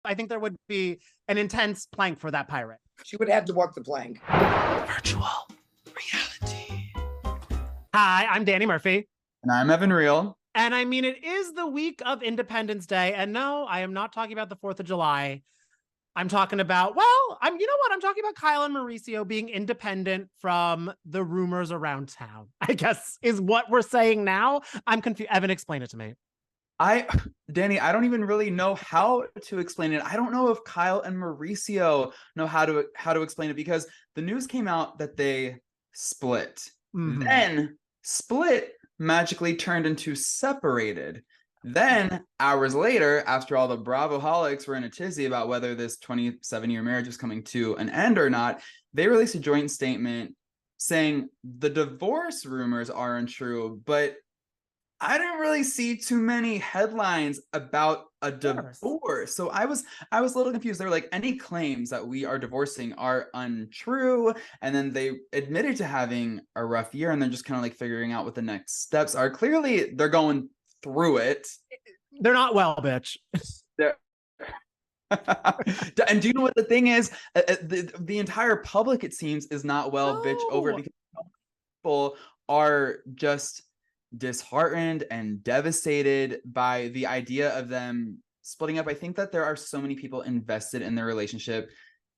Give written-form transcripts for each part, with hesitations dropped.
I think there would be an intense plank for that pirate. She would have to walk the plank. Virtual reality. Hi, I'm Danny Murphy. And I'm Evan Real. And I mean, it is the week of Independence Day. And no, I am not talking about the 4th of July. I'm talking about, I'm talking about Kyle and Mauricio being independent from the rumors around town, I guess is what we're saying now. I'm confused. Evan, explain it to me. Danny, I don't even really know how to explain it. I don't know if Kyle and Mauricio know how to explain it, because the news came out that they split. Mm-hmm. Then split magically turned into separated. Then hours later, after all the Bravoholics were in a tizzy about whether this 27-year marriage was coming to an end or not, they released a joint statement saying the divorce rumors are untrue, but I didn't really see too many headlines about a divorce. So I was a little confused. They were like, any claims that we are divorcing are untrue. And then they admitted to having a rough year, and they're just kind of like figuring out what the next steps are. Clearly, they're going through it. They're not well, bitch. And do you know what the thing is? The entire public, it seems, is not well, bitch, over it, because people are just disheartened and devastated by the idea of them splitting up. I think that there are so many people invested in their relationship,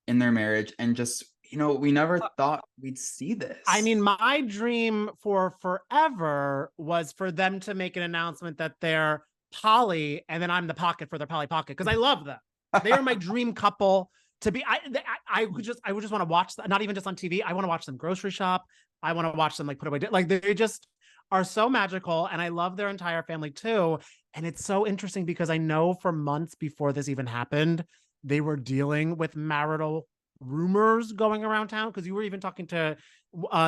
in their marriage, and just, we never thought we'd see this. I mean, my dream for forever was for them to make an announcement that they're poly, and then I'm the pocket for their poly pocket, because I love them. They are my dream couple to be. I would just want to watch that, not even just on TV. I want to watch them grocery shop. I want to watch them like put away, like they just are so magical, and I love their entire family too. And it's so interesting because I know for months before this even happened, they were dealing with marital rumors going around town, because you were even talking to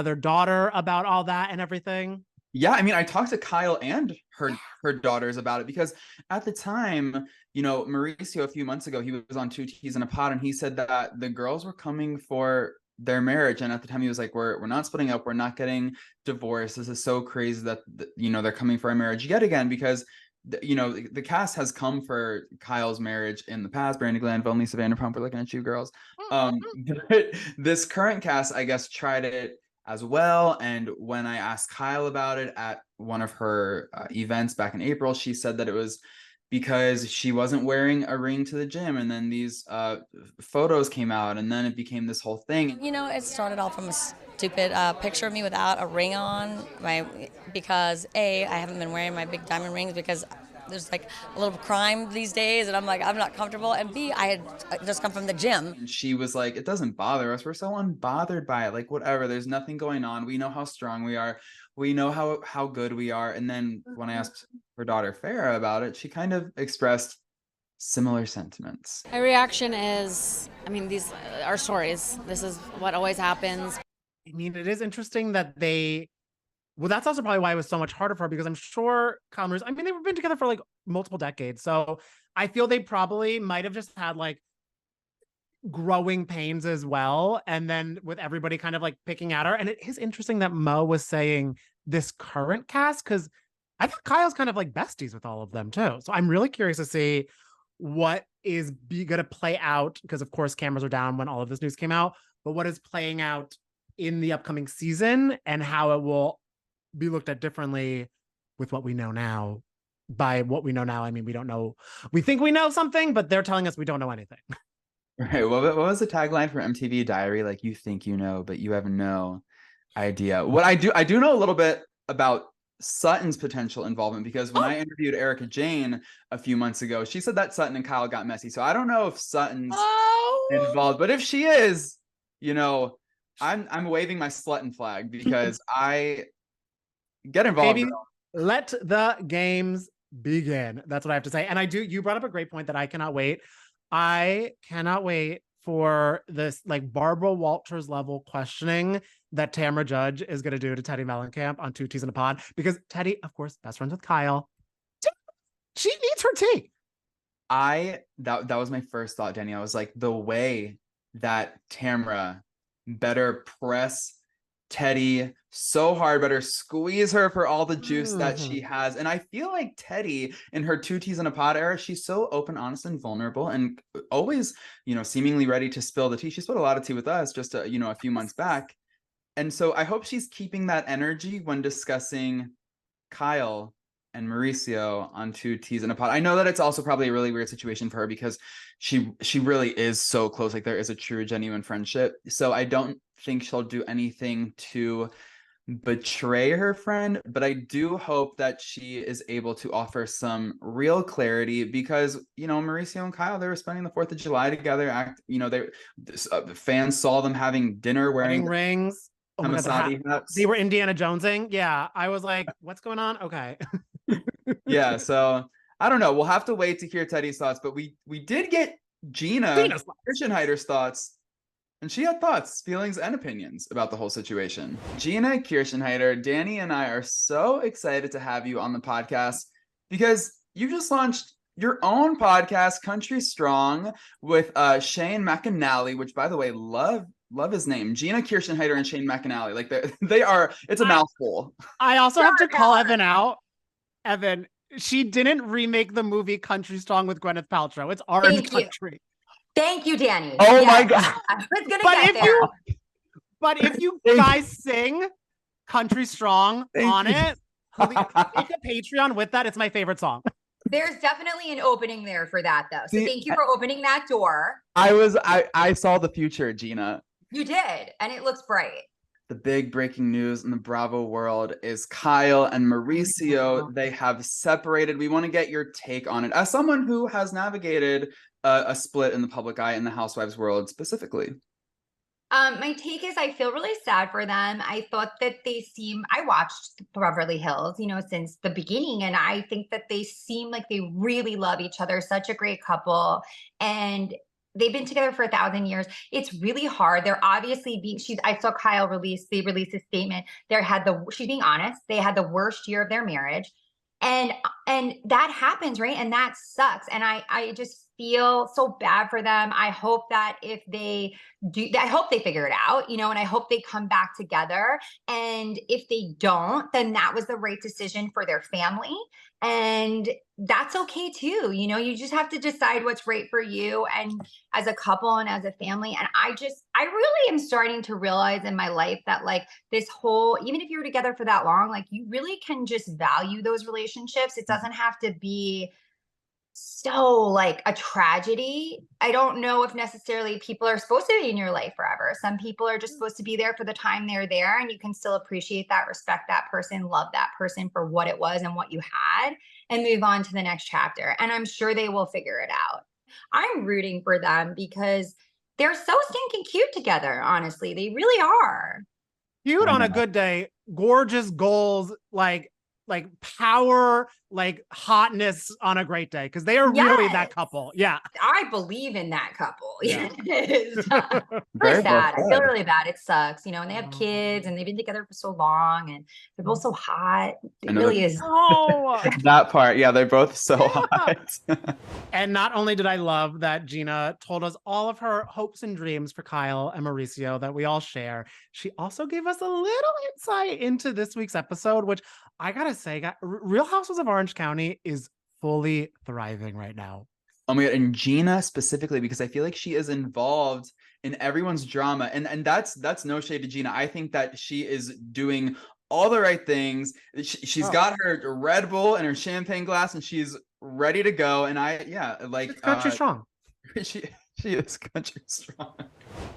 their daughter about all that and everything. Yeah, I mean, I talked to Kyle and her daughters about it, because at the time, Mauricio, a few months ago, he was on Two Teas in a Pod, and he said that the girls were coming for their marriage, and at the time he was like, we're not splitting up, we're not getting divorced, this is so crazy that they're coming for our marriage yet again, because the cast has come for Kyle's marriage in the past. Brandi Glanville, Lisa Vanderpump, we're looking at you girls. But this current cast, I guess, tried it as well, and when I asked Kyle about it at one of her events back in April, she said that it was because she wasn't wearing a ring to the gym, and then these photos came out, and then it became this whole thing. It started off from a stupid picture of me without a ring on, because A, I haven't been wearing my big diamond rings because there's like a little crime these days, and I'm not comfortable, and B, I had just come from the gym. And she was like, it doesn't bother us, we're so unbothered by it, like whatever, there's nothing going on, we know how strong we are, we know how good we are. And then when I asked her daughter Farrah about it, she kind of expressed similar sentiments. My reaction is, these are stories. This is what always happens. I mean, it is interesting that that's also probably why it was so much harder for her, because I'm sure they've been together for like multiple decades. So I feel they probably might have just had like growing pains as well. And then with everybody kind of like picking at her. And it is interesting that Mo was saying this current cast, because I think Kyle's kind of like besties with all of them too. So I'm really curious to see what is going to play out, because of course cameras are down when all of this news came out, but what is playing out in the upcoming season and how it will be looked at differently with what we know now. By what we know now, I mean, we don't know. We think we know something, but they're telling us we don't know anything. Right. What was the tagline for MTV Diary? Like, you think you know, but you have no idea. What I do know a little bit about Sutton's potential involvement, because when I interviewed Erica Jane a few months ago, she said that Sutton and Kyle got messy. So I don't know if Sutton's involved, but if she is, I'm waving my Slutton flag, because I get involved. Baby, let the games begin. That's what I have to say. And you brought up a great point that I cannot wait. I cannot wait for this like Barbara Walters level questioning that Tamra Judge is going to do to Teddy Mellencamp on Two Teas in a Pod, because Teddy, of course, best friends with Kyle. She needs her tea. That was my first thought, Danny. I was like, the way that Tamra better press Teddy so hard, better squeeze her for all the juice that she has. And I feel like Teddy in her 2 teas in a pod era, she's so open, honest, and vulnerable, and always, seemingly ready to spill the tea. She spilled a lot of tea with us just a few months back. And so I hope she's keeping that energy when discussing Kyle and Mauricio on 2 teas in a pod. I know that it's also probably a really weird situation for her because she really is so close. Like, there is a true, genuine friendship. So I don't think she'll do anything to betray her friend, but I do hope that she is able to offer some real clarity because, Mauricio and Kyle, they were spending the 4th of July together. Fans saw them having dinner wearing rings. Oh my God, hats. They were Indiana Jonesing. Yeah. I was like, what's going on? Okay. Yeah. So I don't know. We'll have to wait to hear Teddy's thoughts, but we did get Gina Kirschenheiter's thoughts. And she had thoughts, feelings, and opinions about the whole situation. Gina Kirschenheiter, Danny and I are so excited to have you on the podcast because you just launched your own podcast, Country Strong, with Shane McAnally, which, by the way, love his name. Gina Kirschenheiter and Shane McAnally. Like, they are, it's a mouthful. I also have to call Evan out. Evan, she didn't remake the movie Country Strong with Gwyneth Paltrow. It's Orange Country. Thank you, Danny. Oh my God. I was going to get there. But if you guys sing Country Strong on it, make a Patreon with that. It's my favorite song. There's definitely an opening there for that, though. So thank you for opening that door. I saw the future, Gina. You did, and it looks bright. The big breaking news in the Bravo world is Kyle and Mauricio. They have separated. We want to get your take on it as someone who has navigated a split in the public eye in the Housewives world specifically. My take is I feel really sad for them. I thought that I watched Beverly Hills, since the beginning. And I think that they seem like they really love each other. Such a great couple. And they've been together for 1,000 years. It's really hard. They're obviously I saw Kyle release a statement. She's being honest. They had the worst year of their marriage. And that happens, right? And that sucks. And I just feel so bad for them. I hope that I hope they figure it out, and I hope they come back together. And if they don't, then that was the right decision for their family. And that's okay too. You just have to decide what's right for you and as a couple and as a family. And I really am starting to realize in my life that, like, this whole, even if you're together for that long, like, you really can just value those relationships. It doesn't have to be so like a tragedy. I don't know if necessarily people are supposed to be in your life forever. Some people are just supposed to be there for the time they're there, and you can still appreciate that, respect that person, love that person for what it was and what you had, and move on to the next chapter. And I'm sure they will figure it out. I'm rooting for them because they're so stinking cute together. Honestly, they really are. Cute on a good day, gorgeous goals, like power, like hotness on a great day, because they are really that couple. Yeah, I believe in that couple. Yeah. It's really sad. I feel really bad. It sucks, and they have kids and they've been together for so long and they're both so hot. It really is. Oh, that part. Yeah, they're both so hot. And not only did I love that Gina told us all of her hopes and dreams for Kyle and Mauricio that we all share, she also gave us a little insight into this week's episode, which I gotta say, Real Housewives of Orange County is fully thriving right now. Oh my God, and Gina specifically, because I feel like she is involved in everyone's drama, and that's no shade to Gina. I think that she is doing all the right things. She's got her Red Bull and her champagne glass, and she's ready to go. And It's country strong. She is country strong.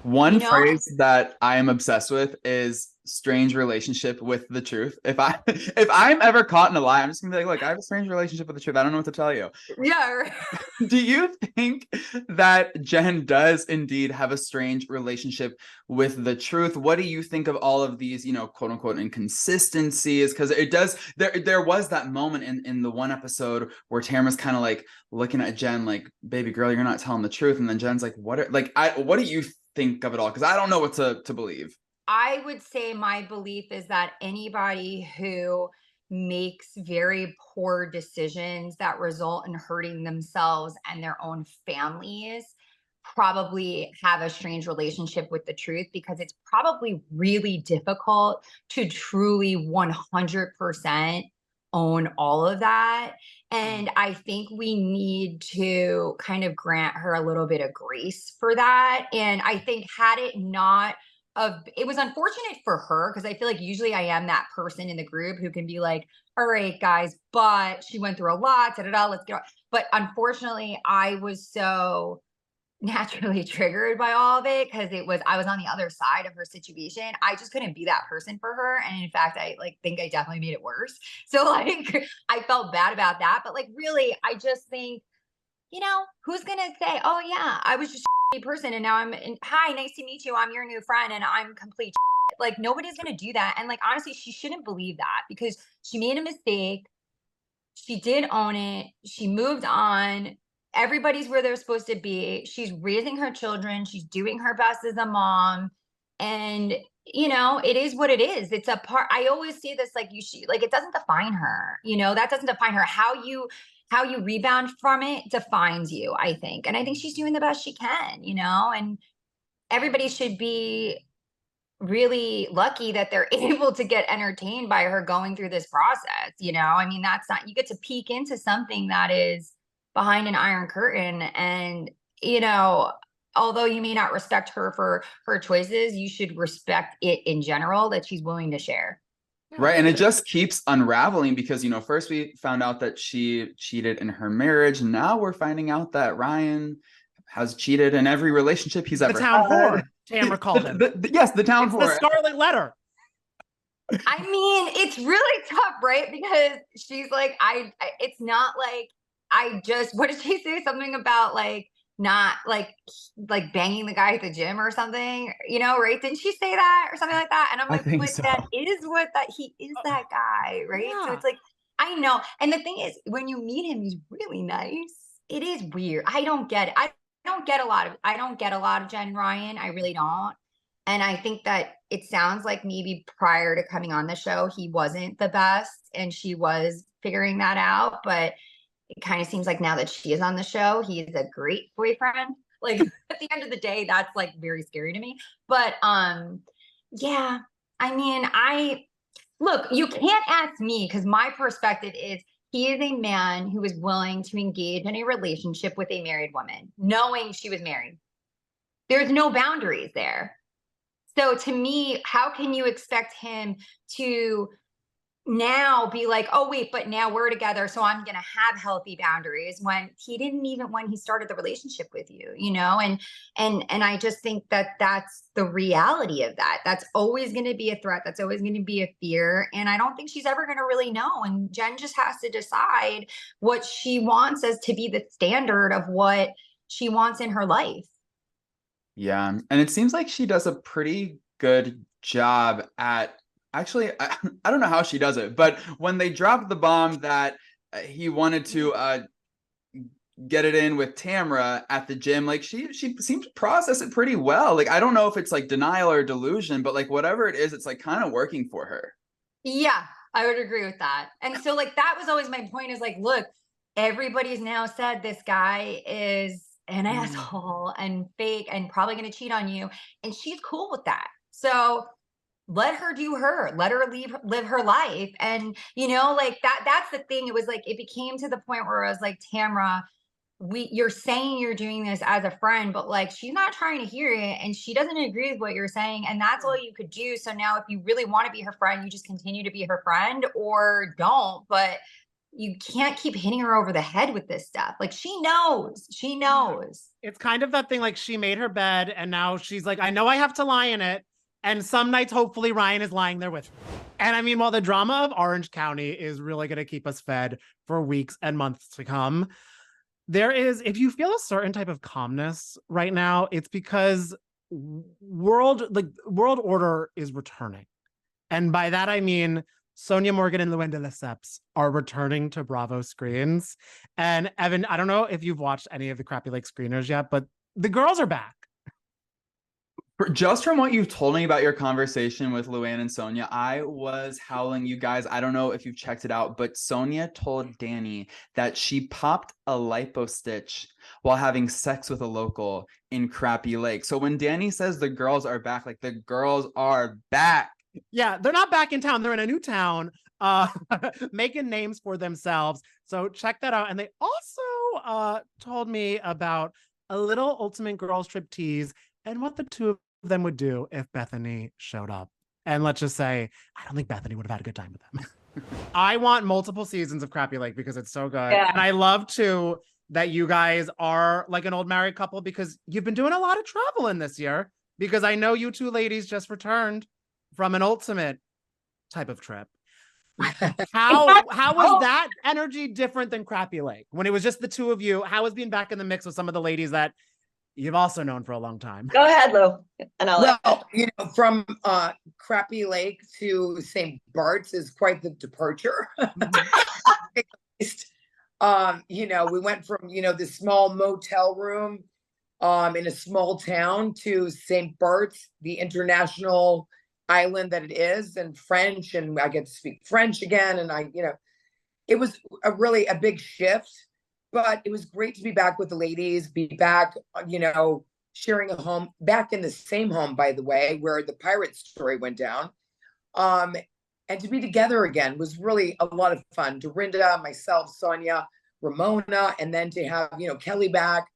One phrase that I am obsessed with is strange relationship with the truth. If I'm ever caught in a lie, I'm just gonna be like, look, I have a strange relationship with the truth. I don't know what to tell you. Yeah. Right. Do you think that Jen does indeed have a strange relationship with the truth? What do you think of all of these, quote unquote inconsistencies? Because it does, there was that moment in the one episode where Tamara's kind of like looking at Jen like, baby girl, you're not telling the truth. And then Jen's like, what do you think of it all? Because I don't know what to believe. I would say my belief is that anybody who makes very poor decisions that result in hurting themselves and their own families probably have a strange relationship with the truth, because it's probably really difficult to truly 100% own all of that. And I think we need to kind of grant her a little bit of grace for that. And I think had it not it was unfortunate for her, because I feel like usually I am that person in the group who can be like, all right, guys, but she went through a lot, let's get on. But unfortunately, I was so naturally triggered by all of it, because I was on the other side of her situation. I just couldn't be that person for her. And in fact, I think I definitely made it worse. So like, I felt bad about that. But like, really, I just think, who's going to say, oh yeah, I was just a person and now hi, nice to meet you, I'm your new friend and I'm complete shit. Like, nobody's going to do that. And like, honestly, she shouldn't believe that, because she made a mistake. She did own it. She moved on. Everybody's where they're supposed to be. She's raising her children. She's doing her best as a mom. And, it is what it is. It's a part. I always say this, like, it doesn't define her, that doesn't define her. How you rebound from it defines you, I think. And I think she's doing the best she can, and everybody should be really lucky that they're able to get entertained by her going through this process. I mean, you get to peek into something that is behind an iron curtain. And, although you may not respect her for her choices, you should respect it in general that she's willing to share. Right. And it just keeps unraveling, because, first we found out that she cheated in her marriage. Now we're finding out that Ryan has cheated in every relationship he's ever had. The town whore, Tamara called him. Yes, the town whore. The Scarlet Letter. I mean, it's really tough, right? Because she's like, it's not like what did she say? Something about like, not like banging the guy at the gym or something, right? Didn't she say that or something like that? And I'm like, but so. He is that guy, right? Yeah. So it's like, I know. And the thing is, when you meet him, he's really nice. It is weird. I don't get it. I don't get a lot of Jen Ryan. I really don't. And I think that it sounds like maybe prior to coming on the show, he wasn't the best and she was figuring that out. But it kind of seems like now that she is on the show, he's a great boyfriend. Like, at the end of the day, that's like very scary to me. But yeah, I mean, look, you can't ask me, because my perspective is he is a man who is willing to engage in a relationship with a married woman, knowing she was married. There's no boundaries there. So to me, how can you expect him to now be like, oh wait, but now we're together, so I'm gonna have healthy boundaries, when he didn't, even when he started the relationship with you, and I just think that that's the reality of that. That's always going to be a threat. That's always going to be a fear. And I don't think she's ever going to really know. And Jen just has to decide what she wants as to be the standard of what she wants in her life. Yeah. And it seems like she does a pretty good job at, actually, I don't know how she does it, but when they dropped the bomb that he wanted to get it in with Tamara at the gym, like she seemed to process it pretty well. Like, I don't know if it's like denial or delusion, but like whatever it is, it's like kind of working for her. Yeah, I would agree with that. And so like, that was always my point, is like, look, everybody's now said this guy is an asshole and fake and probably going to cheat on you. And she's cool with that. So let her do her, let her live her life. And, like that's the thing. It was like, it became to the point where I was like, Tamara, you're saying you're doing this as a friend, but like, she's not trying to hear it. And she doesn't agree with what you're saying. And that's all you could do. So now if you really want to be her friend, you just continue to be her friend, or don't, but you can't keep hitting her over the head with this stuff. Like, she knows. It's kind of that thing, like she made her bed and now she's like, I know I have to lie in it. And some nights, hopefully, Ryan is lying there with her. And I mean, while the drama of Orange County is really going to keep us fed for weeks and months to come, if you feel a certain type of calmness right now, it's because world order is returning. And by that, I mean, Sonia Morgan and Luann de Lesseps are returning to Bravo screens. And Evan, I don't know if you've watched any of the Crappie Lake screeners yet, but the girls are back. Just from what you've told me about your conversation with Luann and Sonja, I was howling, you guys. I don't know if you've checked it out, but Sonja told Danny that she popped a lipo stitch while having sex with a local in Crappie Lake. So when Danny says the girls are back, like the girls are back. Yeah, they're not back in town. They're in a new town, making names for themselves. So check that out. And they also told me about a little ultimate girls trip tease and what the two of them would do if Bethenny showed up. And let's just say, I don't think Bethenny would have had a good time with them. I want multiple seasons of Crappie Lake because it's so good. Yeah. And I love too that you guys are like an old married couple because you've been doing a lot of traveling this year, because I know you two ladies just returned from an ultimate type of trip. How was that energy different than Crappie Lake when it was just the two of you? How was being back in the mix with some of the ladies that you've also known for a long time? Go ahead, Lou. And I'll From Crappie Lake to St. Bart's is quite the departure. We went from, this small motel room in a small town to St. Bart's, the international island that it is, and French, and I get to speak French again. And it was really a big shift. But it was great to be back with the ladies, be back, sharing a home, back in the same home, by the way, where the pirate story went down. And to be together again was really a lot of fun. Dorinda, myself, Sonja, Ramona, and then to have, Kelly back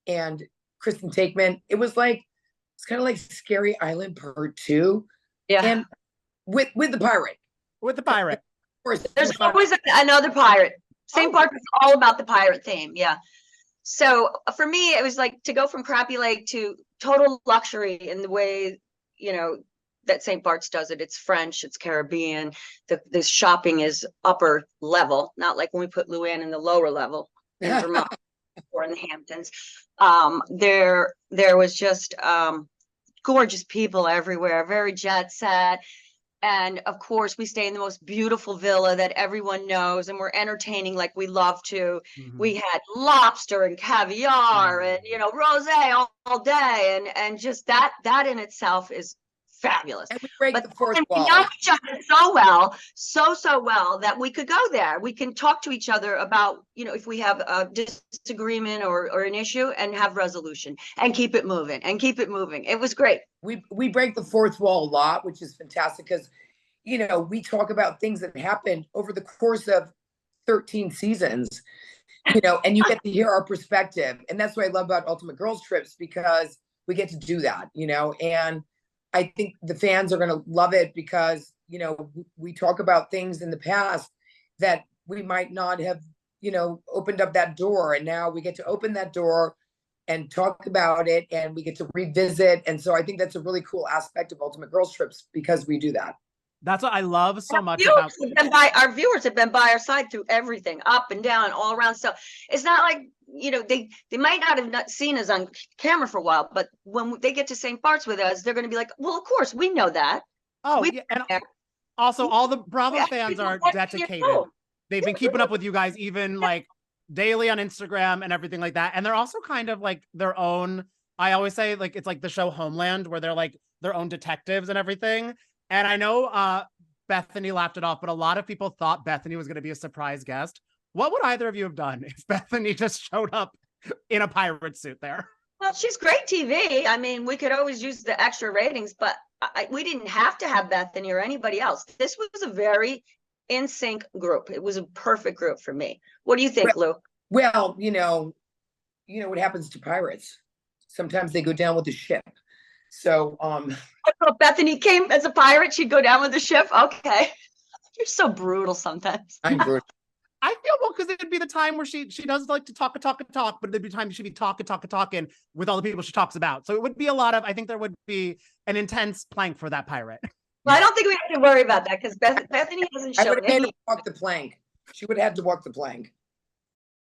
and Kristen Takeman. It's kind of like Scary Island Part 2. Yeah. And with the pirate. With the pirate. Of course. There's always another pirate. St. Bart's is all about the pirate theme. Yeah. So for me, it was like to go from Crappie Lake to total luxury in the way, that St. Bart's does it. It's French, it's Caribbean. The shopping is upper level, not like when we put Luann in the lower level in Vermont or in the Hamptons. There was just gorgeous people everywhere, very jet set. And of course, we stay in the most beautiful villa that everyone knows, and we're entertaining like we love to. Mm-hmm. We had lobster and caviar and, rosé all day. And just that in itself is fabulous. And we break the fourth wall. We know each other so well, so well that we could go there. We can talk to each other about, if we have a disagreement or an issue, and have resolution and keep it moving. It was great. We break the fourth wall a lot, which is fantastic because, we talk about things that happened over the course of 13 seasons, and you get to hear our perspective. And that's what I love about Ultimate Girls Trips, because we get to do that, and I think the fans are going to love it because, we talk about things in the past that we might not have, opened up that door. And now we get to open that door and talk about it, and we get to revisit. And so I think that's a really cool aspect of Ultimate Girls Trips because we do that. That's what I love so much about our viewers have been by our side through everything, up and down, all around. So it's not like, they might not have seen us on camera for a while, but when they get to St. Bart's with us, they're going to be like, well, of course, we know that. Oh, yeah. And also all the Bravo fans are dedicated. They've been keeping up with you guys, even like daily on Instagram and everything like that. And they're also kind of like their own, I always say, like, it's like the show Homeland, where they're like their own detectives and everything. And I know Bethenny laughed it off, but a lot of people thought Bethenny was going to be a surprise guest. What would either of you have done if Bethenny just showed up in a pirate suit there? Well, she's great TV. I mean, we could always use the extra ratings, but we didn't have to have Bethenny or anybody else. This was a very in sync group. It was a perfect group for me. What do you think, Lou? Well, what happens to pirates? Sometimes they go down with the ship. So, Bethenny came as a pirate. She'd go down with the ship. Okay. You're so brutal sometimes. I'm brutal. I feel because it'd be the time where she does like to talk, but there'd be time she'd be talking with all the people she talks about. So it would be a lot of, I think there would be an intense plank for that pirate. Well, I don't think we have to worry about that because Bethenny hasn't I shown would have had to walk the plank. She would have had to walk the plank.